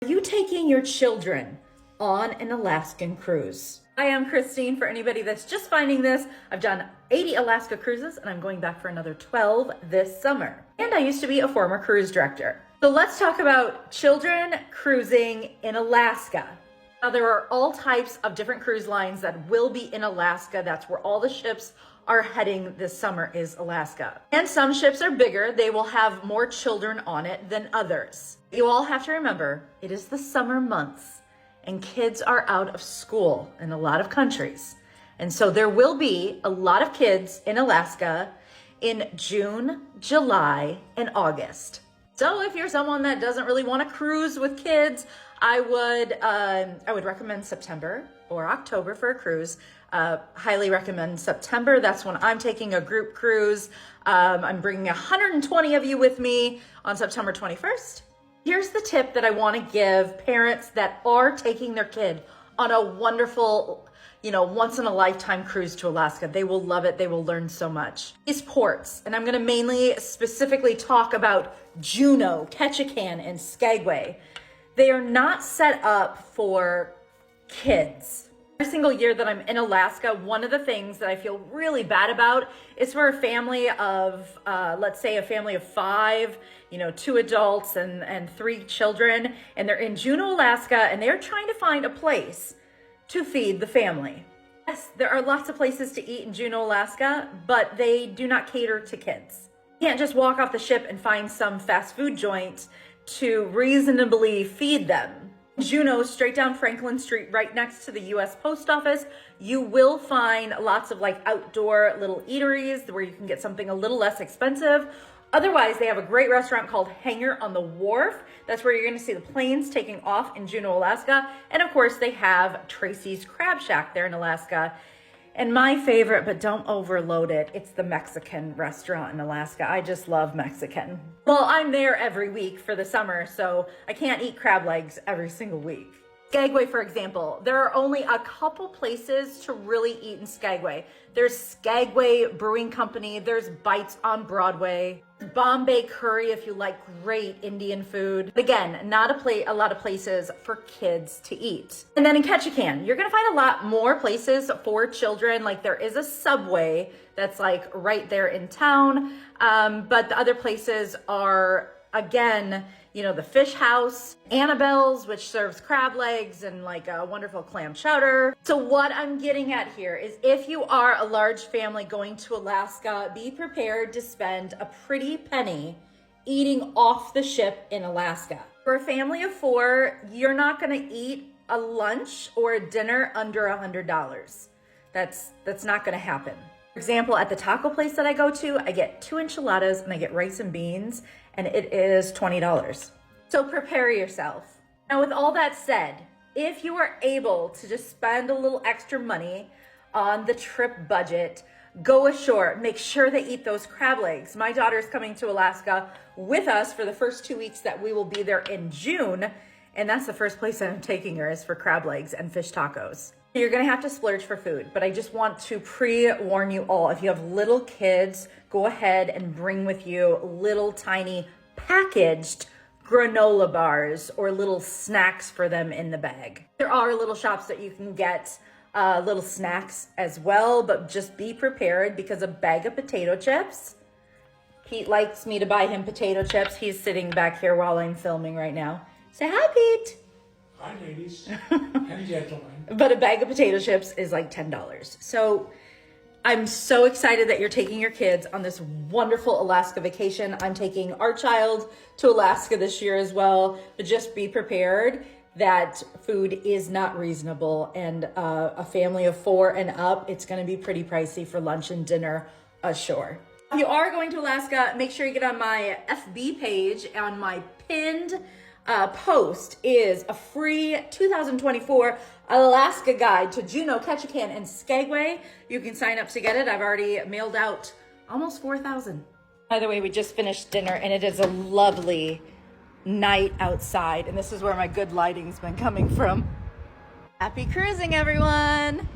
Are you taking your children on an Alaskan cruise? I am Christine. For anybody that's just finding this, I've done 80 Alaska cruises and I'm going back for another 12 this summer. And I used to be a former cruise director. So let's talk about children cruising in Alaska. Now there are all types of different cruise lines that will be in Alaska. That's where all the ships are heading this summer, is Alaska. And some ships are bigger. They will have more children on it than others. You all have to remember, it is the summer months and kids are out of school in a lot of countries. And so there will be a lot of kids in Alaska in June, July, and August. So if you're someone that doesn't really want to cruise with kids, I would recommend September or October for a cruise. Highly recommend September. That's when I'm taking a group cruise. I'm bringing 120 of you with me on September 21st. Here's the tip that I want to give parents that are taking their kid on a wonderful, once in a lifetime cruise to Alaska. They will love it. They will learn so much. These ports, and I'm going to specifically talk about Juneau, Ketchikan, and Skagway. They are not set up for kids. Every single year that I'm in Alaska, one of the things that I feel really bad about is for a family of, let's say a family of 5, 2 adults and 3 children, and they're in Juneau, Alaska, and they're trying to find a place to feed the family. Yes, there are lots of places to eat in Juneau, Alaska, but they do not cater to kids. You can't just walk off the ship and find some fast food joint to reasonably feed them. Juneau, straight down Franklin Street, right next to the U.S. Post Office, you will find lots of outdoor little eateries where you can get something a little less expensive. Otherwise, they have a great restaurant called Hangar on the Wharf. That's where you're going to see the planes taking off in Juneau, Alaska. And of course, they have Tracy's Crab Shack there in Alaska. And my favorite, but don't overload it, it's the Mexican restaurant in Alaska. I just love Mexican. Well, I'm there every week for the summer, so I can't eat crab legs every single week. Skagway, for example, there are only a couple places to really eat in Skagway. There's Skagway Brewing Company, there's Bites on Broadway, Bombay Curry if you like great Indian food. Again, not a lot of places for kids to eat. And then in Ketchikan, you're gonna find a lot more places for children. There is a Subway that's right there in town, but the other places are, again, the Fish House, Annabelle's, which serves crab legs and a wonderful clam chowder. So what I'm getting at here is if you are a large family going to Alaska, be prepared to spend a pretty penny eating off the ship in Alaska. For a family of 4, you're not gonna eat a lunch or a dinner under $100. That's not gonna happen. For example, at the taco place that I go to, I get 2 enchiladas and I get rice and beans, and it is $20. So prepare yourself. Now, with all that said, if you are able to just spend a little extra money on the trip budget, go ashore, make sure they eat those crab legs. My daughter's coming to Alaska with us for the first 2 weeks that we will be there in June, and that's the first place I'm taking her is for crab legs and fish tacos. You're gonna have to splurge for food, but I just want to pre-warn you all, if you have little kids, go ahead and bring with you little tiny packaged granola bars or little snacks for them in the bag. There are little shops that you can get little snacks as well, but just be prepared because a bag of potato chips, Pete likes me to buy him potato chips. He's sitting back here while I'm filming right now. Say hi, Pete. Hi, ladies and gentlemen. But a bag of potato chips is $10. So I'm so excited that you're taking your kids on this wonderful Alaska vacation. I'm taking our child to Alaska this year as well, but just be prepared that food is not reasonable, and a family of 4 and up, it's gonna be pretty pricey for lunch and dinner ashore. If you are going to Alaska, make sure you get on my FB page. On my pinned post is a free 2024 Alaska guide to Juneau, Ketchikan, and Skagway. You can sign up to get it. I've already mailed out almost 4,000. By the way, we just finished dinner and it is a lovely night outside, and this is where my good lighting's been coming from. Happy cruising, everyone.